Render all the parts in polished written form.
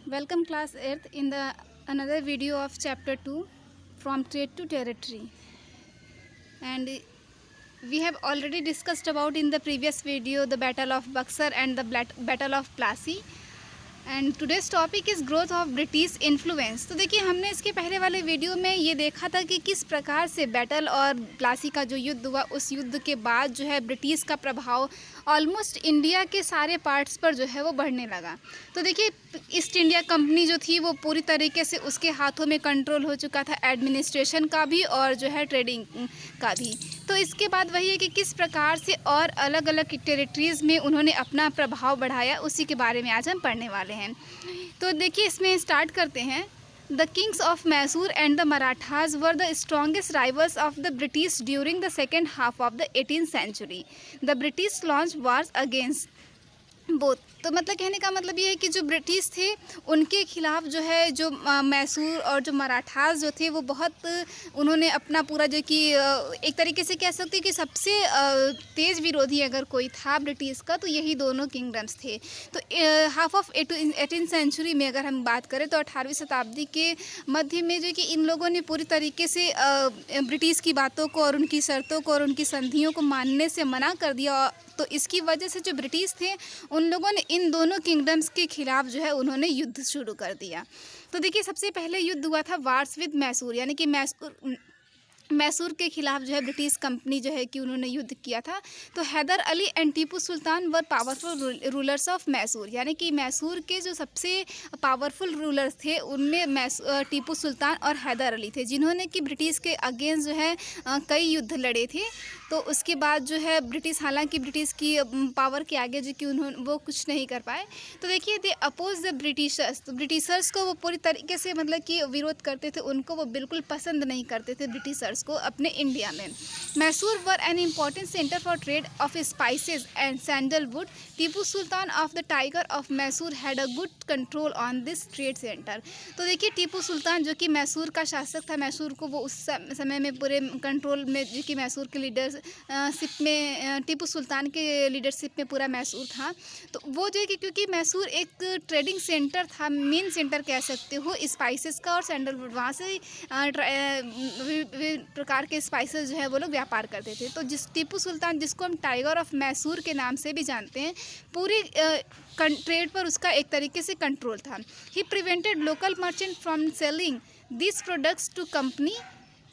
Welcome class 8th in the another video of chapter 2 from trade to territory. And we have already discussed about in the previous video the battle of Buxar and the battle of Plassey. And today's topic is growth of British influence. तो देखिए हमने इसके पहले वाले video में ये देखा था कि किस प्रकार से बैटल और प्लासी का जो युद्ध हुआ उस युद्ध के बाद जो है ब्रिटिश का प्रभाव ऑलमोस्ट इंडिया के सारे पार्ट्स पर जो है वो बढ़ने लगा। तो देखिए ईस्ट इंडिया कंपनी जो थी वो पूरी तरीके से उसके हाथों में कंट्रोल हो चुका था, एडमिनिस्ट्रेशन का भी और जो है ट्रेडिंग का भी। तो इसके बाद वही है कि किस प्रकार से और अलग अलग टेरिटरीज़ में उन्होंने अपना प्रभाव बढ़ाया, उसी के बारे में आज हम पढ़ने वाले हैं। तो देखिए इसमें स्टार्ट करते हैं। The kings of Mysore and the Marathas were the strongest rivals of the British during the second half of the 18th century. The British launch wars against both. तो मतलब कहने का मतलब ये है कि जो ब्रिटिश थे उनके खिलाफ जो है जो मैसूर और जो मराठास जो थे वो बहुत उन्होंने अपना पूरा जो कि एक तरीके से कह सकते हैं कि सबसे तेज़ विरोधी अगर कोई था ब्रिटिश का तो यही दोनों किंगडम्स थे। तो हाफ ऑफ 18th सेंचुरी में अगर हम बात करें तो 18वीं शताब्दी के मध्य में जो कि इन लोगों ने पूरी तरीके से ब्रिटिश की बातों को और उनकी शर्तों को और उनकी संधियों को मानने से मना कर दिया। तो इसकी वजह से जो ब्रिटिश थे उन लोगों ने इन दोनों किंगडम्स के खिलाफ जो है उन्होंने युद्ध शुरू कर दिया। तो देखिए सबसे पहले युद्ध हुआ था वार्स विद मैसूर, यानी कि मैसूर के खिलाफ जो है ब्रिटिश कंपनी जो है कि उन्होंने युद्ध किया था। तो Hyder Ali and Tipu Sultan were powerful rulers of Mysore, यानी कि मैसूर के जो सबसे पावरफुल रूलर्स थे उनमें टीपू सुल्तान और हैदर अली थे, जिन्होंने कि ब्रिटिश के अगेंस्ट जो है कई युद्ध लड़े थे। तो उसके बाद जो है ब्रिटिश, हालांकि ब्रिटिश की पावर के आगे जो कि उन्होंने वो कुछ नहीं कर पाए। तो देखिए दे अपोज द ब्रिटिशर्स, तो ब्रिटिशर्स को वो पूरी तरीके से मतलब कि विरोध करते थे, उनको वो बिल्कुल पसंद नहीं करते थे ब्रिटिशर्स को अपने इंडिया में। मैसूर वर an important centre for trade off spices and sandalwood. Tipu Sultan of the tiger of Mysore had a good control on this trade centre. तो देखिए टीपू सुल्तान जो कि मैसूर का शासक था, मैसूर को वो उस समय में पूरे कंट्रोल में, जो कि मैसूर के लीडरशिप में, टीपू सुल्तान के लीडरशिप में पूरा मैसूर था। तो वो जो है कि क्योंकि मैसूर एक ट्रेडिंग सेंटर था, मेन सेंटर कह सकते हो स्पाइसेस का और सैंडलवुड, वहाँ से प्रकार के स्पाइसेस जो है वो लोग व्यापार करते थे। तो जिस टीपू सुल्तान, जिसको हम टाइगर ऑफ मैसूर के नाम से भी जानते हैं, पूरी ट्रेड पर उसका एक तरीके से कंट्रोल था। He prevented local merchant from selling this products to company.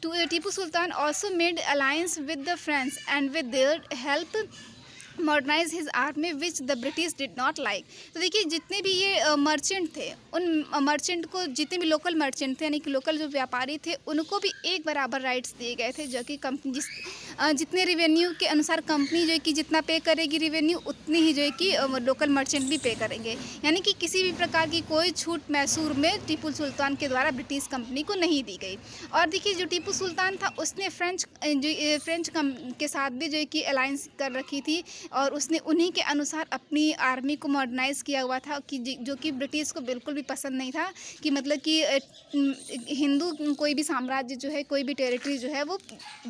Tipu Sultan also made alliance with the French and with their help modernize his army which the British did not like. तो देखिए जितने भी ये मर्चेंट थे, उन merchant को, जितने भी लोकल मर्चेंट थे यानी कि लोकल जो व्यापारी थे, उनको भी एक बराबर राइट्स दिए गए थे, जो कि कंपनी जितने रिवेन्यू के अनुसार कंपनी जो है कि जितना पे करेगी रिवेन्यू, उतनी ही जो है कि लोकल मर्चेंट भी पे करेंगे। यानी कि किसी भी प्रकार की कोई छूट मैसूर में टीपू सुल्तान के द्वारा ब्रिटिश कंपनी को नहीं दी गई। और देखिए जो टीपू सुल्तान था उसने फ्रेंच के साथ भी जो है कि अलायंस कर रखी थी और उसने उन्हीं के अनुसार अपनी आर्मी को मॉडर्नाइज़ किया हुआ था, कि जो कि ब्रिटिश को बिल्कुल भी पसंद नहीं था कि मतलब कि हिंदू कोई भी साम्राज्य जो है, कोई भी टेरिटरी जो है वो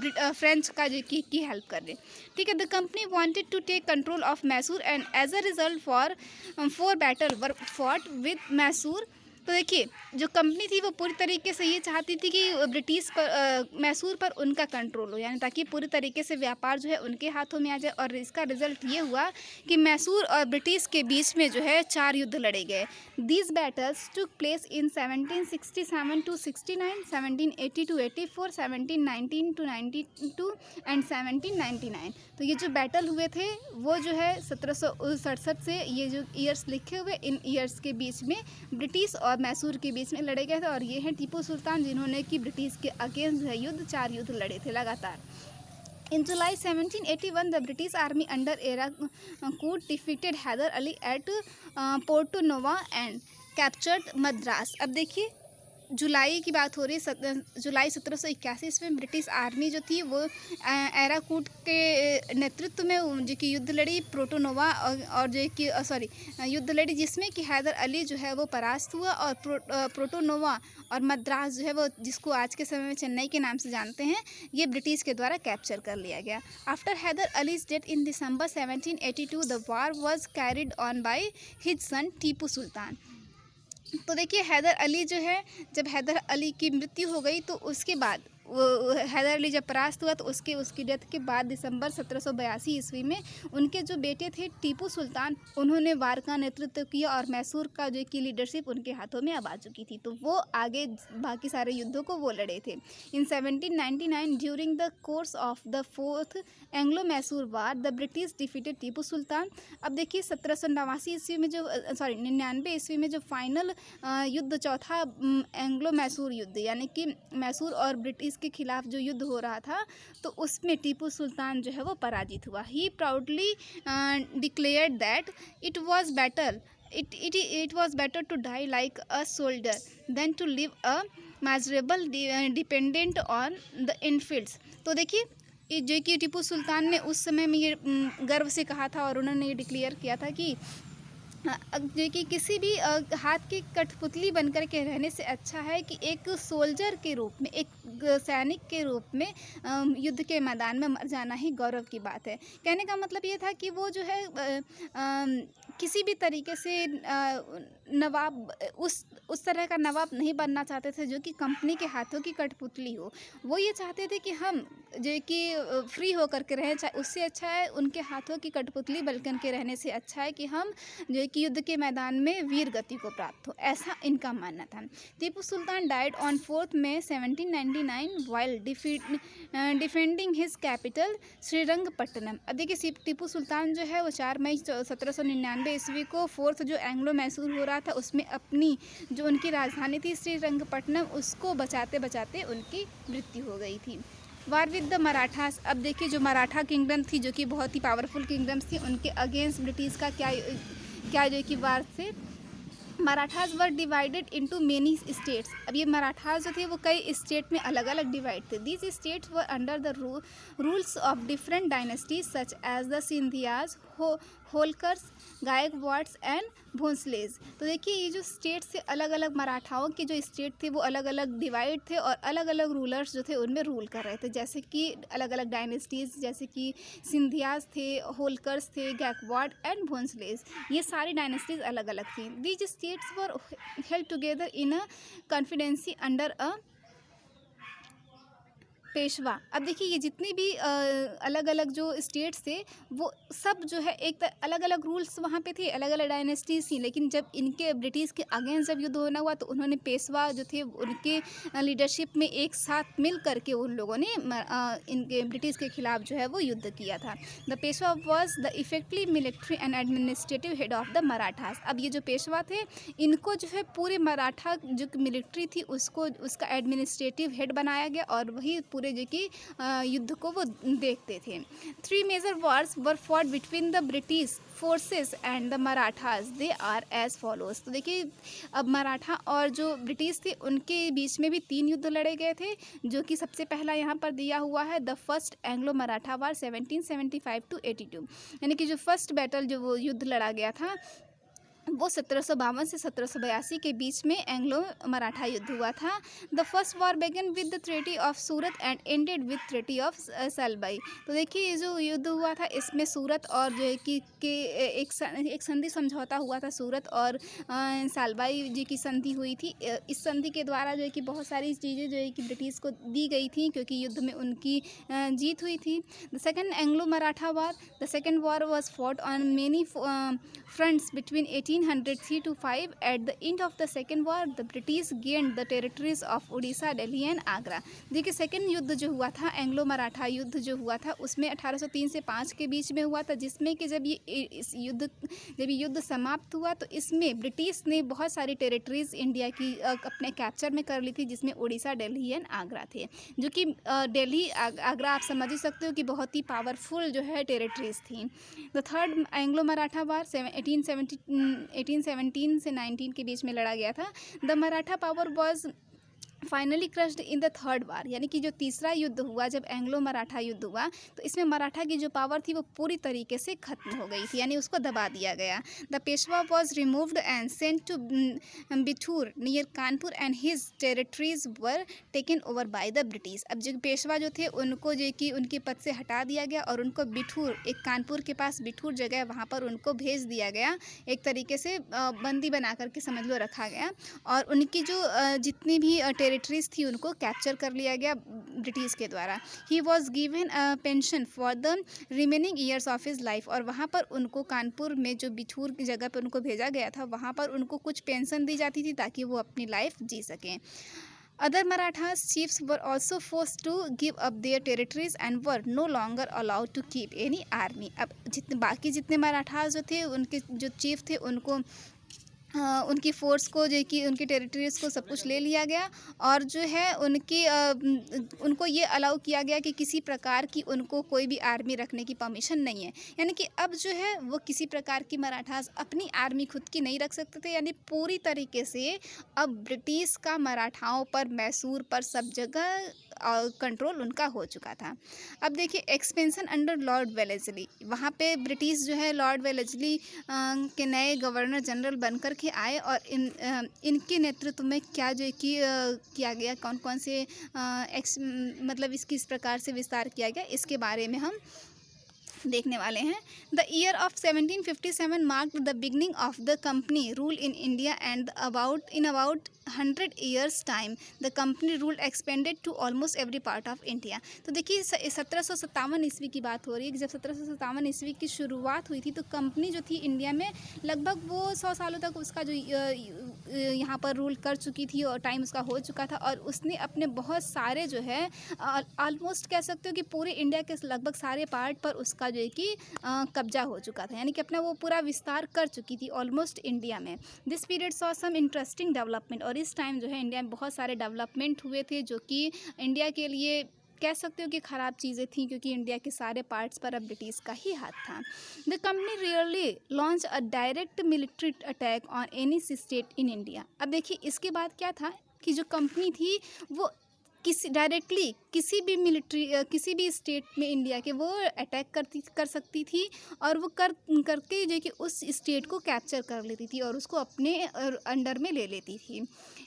फ्रेंच का जो की हेल्प कर दे। ठीक है। The company wanted to take control of Mysore and as a result four battle were fought with Mysore. तो देखिए जो कंपनी थी वो पूरी तरीके से ये चाहती थी कि ब्रिटिश पर मैसूर पर उनका कंट्रोल हो, यानी ताकि पूरी तरीके से व्यापार जो है उनके हाथों में आ जाए। और इसका रिजल्ट ये हुआ कि मैसूर और ब्रिटिश के बीच में जो है 4 युद्ध लड़े गए। These battles took place in 1767 to 69, 1780 to 84, 1719 to 92 and 1799। तो ये जो बैटल हुए थे वो जो है 1767 से, ये जो ईयर्स लिखे हुए इन ईयर्स के बीच में ब्रिटिश और मैसूर के बीच में लड़े गए थे। और ये हैं टीपू सुल्तान, जिन्होंने कि ब्रिटिश के अगेंस्ट जो है युद्ध 4 युद्ध लड़े थे लगातार। In July 1781, the British army under Era Coot defeated Hyder Ali at Porto Nova and captured Madras। अब देखिए जुलाई की बात हो रही है, जुलाई 1781 में ब्रिटिश आर्मी जो थी वो एराकूट के नेतृत्व में जो कि युद्ध लड़ी प्रोटोनोवा और जो कि युद्ध लड़ी, जिसमें कि हैदर अली जो है वो परास्त हुआ और प्रोटोनोवा और मद्रास जो है वो, जिसको आज के समय में चेन्नई के नाम से जानते हैं, ये ब्रिटिश के द्वारा कैप्चर कर लिया गया। After Hyder Ali's death in December 1782 the war was carried on by his son Tipu Sultan. तो देखिए हैदर अली जो है, जब हैदर अली की मृत्यु हो गई तो उसके बाद वो हैदर अली जब परास्त हुआ तो उसकी डेथ के बाद दिसंबर 1782 ईस्वी में उनके जो बेटे थे टीपू सुल्तान, उन्होंने वार का नेतृत्व किया और मैसूर का जो कि लीडरशिप उनके हाथों में अब आ चुकी थी, तो वो आगे बाकी सारे युद्धों को वो लड़े थे। In 1799 during the course of the fourth Anglo Mysore war the British defeated Tipu Sultan. अब देखिए 1789 ईस्वी में जो 99 ईस्वी में जो फाइनल युद्ध, चौथा एंग्लो मैसूर युद्ध, यानी कि मैसूर और ब्रिटिश के खिलाफ जो युद्ध हो रहा था, तो उसमें टीपू सुल्तान जो है वो पराजित हुआ। He proudly declared that it was better to die like a soldier than to live a miserable dependent on the infidels. तो देखिए जो कि टीपू सुल्तान ने उस समय में ये गर्व से कहा था और उन्होंने ये डिक्लेयर किया था कि जो कि किसी भी हाथ की कठपुतली बनकर के रहने से अच्छा है कि एक सोल्जर के रूप में, एक सैनिक के रूप में युद्ध के मैदान में मर जाना ही गौरव की बात है। कहने का मतलब ये था कि वो जो है किसी भी तरीके से नवाब उस तरह का नवाब नहीं बनना चाहते थे जो कि कंपनी के हाथों की कठपुतली हो। वो ये चाहते थे कि हम जो कि फ्री होकर के रहें, चाहे उससे अच्छा है उनके हाथों की कठपुतली बन के रहने से अच्छा है कि हम जो कि युद्ध के मैदान में वीर गति को प्राप्त हो, ऐसा इनका मानना था। Tipu Sultan died on 4 May 1799 while defending his capital Srirangapatnam. अब देखिए टीपू सुल्तान जो है वो 4 मई 1799 ईस्वी को फोर्थ जो एंग्लो मैसूर हो रहा था उसमें अपनी जो उनकी राजधानी थी श्रीरंगपट्टनम, उसको बचाते बचाते उनकी मृत्यु हो गई थी। वार विद द मराठास। अब देखिए जो मराठा किंगडम थी जो कि बहुत ही पावरफुल किंगडम्स थी, उनके अगेंस्ट ब्रिटिश का क्या जो कि वार से Marathas were divided into many states. अब ये मराठास जो थे वो कई स्टेट में अलग अलग डिवाइड थे। These states were under the rules of different dynasties such as the Scindias, Holkars, Gaikwads and Bhonsles. तो देखिए ये जो स्टेट थे, अलग अलग मराठाओं के जो स्टेट थे वो अलग अलग डिवाइड थे और अलग अलग रूलर्स जो थे उनमें रूल कर रहे थे, जैसे कि अलग अलग डायनेस्टीज, जैसे कि सिंधियाज थे, होलकर्स थे, गायकवाड एंड भोंसलेज, ये सारी डायनेस्टीज अलग अलग थी। These states were held together in a confederacy under a Peshwa. अब देखिए ये जितनी भी अलग अलग जो स्टेट्स थे वो सब जो है एक अलग अलग रूल्स वहाँ पे थे, अलग अलग डायनेस्टीज थी, लेकिन जब इनके ब्रिटिश के अगेंस्ट जब युद्ध होना हुआ तो उन्होंने पेशवा जो थे उनके लीडरशिप में एक साथ मिल करके उन लोगों ने इनके ब्रिटिश के खिलाफ जो है वो युद्ध किया था। The Peshwa was the effective military and administrative head of the Marathas. अब ये जो पेशवा थे इनको जो है पूरे मराठा जो मिलिट्री थी उसको उसका एडमिनिस्ट्रेटिव हेड बनाया गया और वही पूरे जो कि युद्ध को वो देखते थे। 3 major wars were fought between the British forces and the Marathas, they are as follows. तो देखिए अब मराठा और जो ब्रिटिश थे उनके बीच में भी 3 युद्ध लड़े गए थे, जो कि सबसे पहला यहाँ पर दिया हुआ है the first Anglo Maratha war 1775 to 82, यानी कि जो फर्स्ट बैटल जो वो युद्ध लड़ा गया था वो 1752 से 1782 के बीच में एंग्लो मराठा युद्ध हुआ था। The first war began with the treaty of Surat and ended with treaty of Salbai. तो देखिए ये जो युद्ध हुआ था इसमें सूरत और जो है कि एक संधि समझौता हुआ था, सूरत और सालबाई जी की संधि हुई थी। इस संधि के द्वारा जो है कि बहुत सारी चीज़ें जो है कि ब्रिटिश को दी गई थी क्योंकि युद्ध में उनकी जीत हुई थी। The second Anglo Maratha war, the second war was fought on many fronts between 1803 to 5. At the end of the second war, the British gained the territories of Odisha, Delhi and Agra. देखिए second युद्ध जो हुआ था, Anglo Maratha युद्ध जो हुआ था उसमें 1803 से 5 के बीच में हुआ था, जिसमें कि जब ये युद्ध समाप्त हुआ तो इसमें ब्रिटिश ने बहुत सारी टेरिटरीज इंडिया की अपने कैप्चर में कर ली थी, जिसमें उड़ीसा, दिल्ली एंड आगरा थे, जो कि दिल्ली आगरा आप समझ ही सकते हो कि बहुत ही पावरफुल जो है टेरिटरीज थी। The third Anglo Maratha war 1817 से 19 के बीच में लड़ा गया था। The Maratha power was finally crushed in the third war, यानी कि जो तीसरा युद्ध हुआ, जब एंग्लो मराठा युद्ध हुआ, तो इसमें मराठा की जो पावर थी वो पूरी तरीके से खत्म हो गई थी, यानी उसको दबा दिया गया। The Peshwa was removed and sent to Bithoor near Kanpur and his territories were taken over by the British. अब जो पेशवा जो थे उनको जो कि उनके पद से हटा दिया गया और उनको बिठूर, एक कानपुर के पास बिठूर जगह है, वहाँ पर उनको भेज दिया गया, एक तरीके से बंदी बना करके समझ लो रखा गया। और उनकी जो जितनी भी टेरिटरीज थी उनको कैप्चर कर लिया गया ब्रिटिश के द्वारा। He was given pension for the remaining years of his life, और वहाँ पर उनको कानपुर में जो बिठूर की जगह पर उनको भेजा गया था, वहाँ पर उनको कुछ पेंशन दी जाती थी ताकि वो अपनी लाइफ जी सकें। Other Marathas chiefs were also forced to give up their territories and were no longer allowed to keep any army। अब जितने मराठास जो थे, उनके जो चीफ थे, उनको उनकी फ़ोर्स को जो कि उनकी टेरिटरीज़ को सब कुछ ले लिया गया, और जो है उनको ये अलाउ किया गया कि किसी प्रकार की उनको कोई भी आर्मी रखने की परमिशन नहीं है। यानी कि अब जो है वो किसी प्रकार की मराठास अपनी आर्मी खुद की नहीं रख सकते थे, यानी पूरी तरीके से अब ब्रिटिश का मराठाओं पर, मैसूर पर, सब जगह कंट्रोल उनका हो चुका था। अब देखिए एक्सपेंशन अंडर लॉर्ड वेलेस्ली, वहाँ पे ब्रिटिश जो है लॉर्ड वेलेस्ली के नए गवर्नर जनरल बनकर के आए, और इनके नेतृत्व में क्या जो कि किया गया, कौन कौन से मतलब इसकी इस प्रकार से विस्तार किया गया, इसके बारे में हम देखने वाले हैं। The year of 1757 marked the beginning of the company rule in India and about 100 years time the company rule expanded to almost every part of India. तो देखिए 1757 ईस्वी की बात हो रही है कि जब 1757 ईस्वी की शुरुआत हुई थी, तो कंपनी जो थी इंडिया में लगभग वो 100 सालों तक उसका जो यहाँ पर रूल कर चुकी थी और टाइम उसका हो चुका था, और उसने अपने बहुत सारे जो है ऑलमोस्ट कह सकते हो कि पूरे इंडिया के लगभग सारे पार्ट पर उसका जो है कि कब्जा हो चुका था, यानी कि अपना वो पूरा विस्तार कर चुकी थी ऑलमोस्ट इंडिया में। This period saw some interesting development, और इस टाइम जो है इंडिया में बहुत सारे डेवलपमेंट हुए थे जो कि इंडिया के लिए कह सकते हो कि ख़राब चीज़ें थी, क्योंकि इंडिया के सारे पार्ट्स पर अब ब्रिटिश का ही हाथ था। The company rarely launch a direct military attack on any state in India. अब देखिए इसके बाद क्या था कि जो कंपनी थी वो डायरेक्टली किसी भी स्टेट में इंडिया के वो अटैक कर सकती थी, और वो करके जो कि उस स्टेट को कैप्चर कर लेती थी और उसको अपने अंडर में ले लेती थी।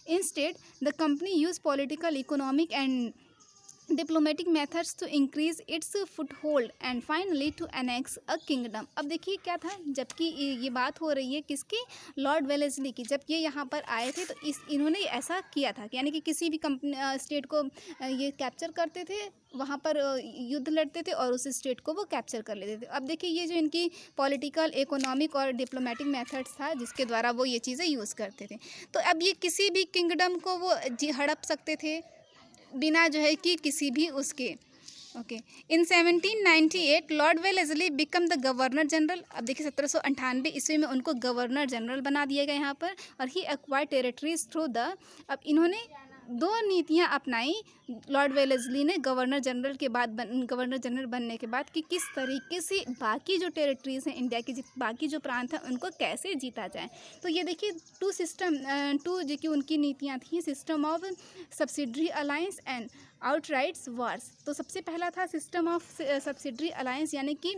Instead the company use political, economic and diplomatic methods to increase its foothold and finally to annex a kingdom. अब देखिए क्या था, जबकि ये बात हो रही है किसकी, लॉर्ड वेलेस्ली की। जब ये यहाँ पर आए थे तो इन्होंने ऐसा किया था कि यानी कि किसी भी स्टेट को ये कैप्चर करते थे, वहाँ पर युद्ध लड़ते थे और उस स्टेट को वो कैप्चर कर लेते थे। अब देखिए ये जो इनकी पॉलिटिकल, इकोनॉमिक और डिप्लोमेटिक मेथड्स था जिसके द्वारा वो ये चीज़ें यूज़ करते थे। तो अब ये किसी भी किंगडम को वो हड़प सकते थे बिना जो है कि किसी भी उसके। Okay, in 1798 Lord Wellesley become the governor general. अब देखिए 1798 ईस्वी में उनको गवर्नर जनरल बना दिया गया यहाँ पर, और ही एक्वायर टेरिटरीज थ्रू द। अब इन्होंने दो नीतियाँ अपनाई लॉर्ड वेलेस्ली ने गवर्नर जनरल के बाद गवर्नर जनरल बनने के बाद, कि किस तरीके से बाकी जो टेरिटरीज़ हैं इंडिया की, बाकी जो प्रांत हैं उनको कैसे जीता जाए। तो ये देखिए टू जो कि उनकी नीतियाँ थी, system of subsidiary alliance and outrights wars. तो सबसे पहला था सिस्टम ऑफ सब्सिडरी अलायंस, यानी कि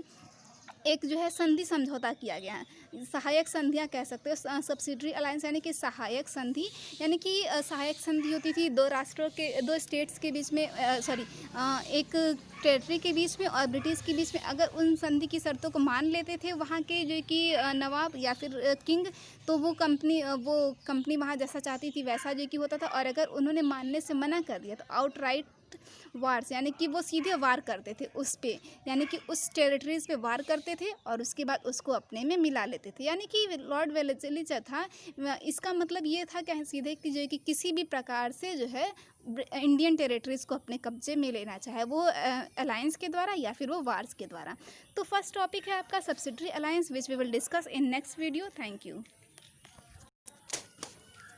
एक जो है संधि समझौता किया गया है, सहायक संधियाँ कह सकते हो। सब्सिडरी अलायंस यानी कि सहायक संधि, यानी कि सहायक संधि होती थी दो राष्ट्रों के, दो स्टेट्स के बीच में, एक टेरिटरी के बीच में और ब्रिटिश के बीच में। अगर उन संधि की शर्तों को मान लेते थे वहाँ के जो कि नवाब या फिर किंग, तो वो कंपनी वहाँ जैसा चाहती थी वैसा जो कि होता था। और अगर उन्होंने मानने से मना कर दिया तो आउटराइट वार्स, यानी कि वो सीधे वार करते थे उस पे, यानी कि उस टेरिटरीज पे वार करते थे और उसके बाद उसको अपने में मिला लेते थे। यानी कि लॉर्ड वेलेस्ली जो था, इसका मतलब ये था कहें सीधे कि जो कि किसी भी प्रकार से जो है इंडियन टेरिटरीज को अपने कब्जे में लेना, चाहे वो अलायंस के द्वारा या फिर वो वार्स के द्वारा। तो फर्स्ट टॉपिक है आपका subsidiary alliance, which we will discuss in next video. Thank you.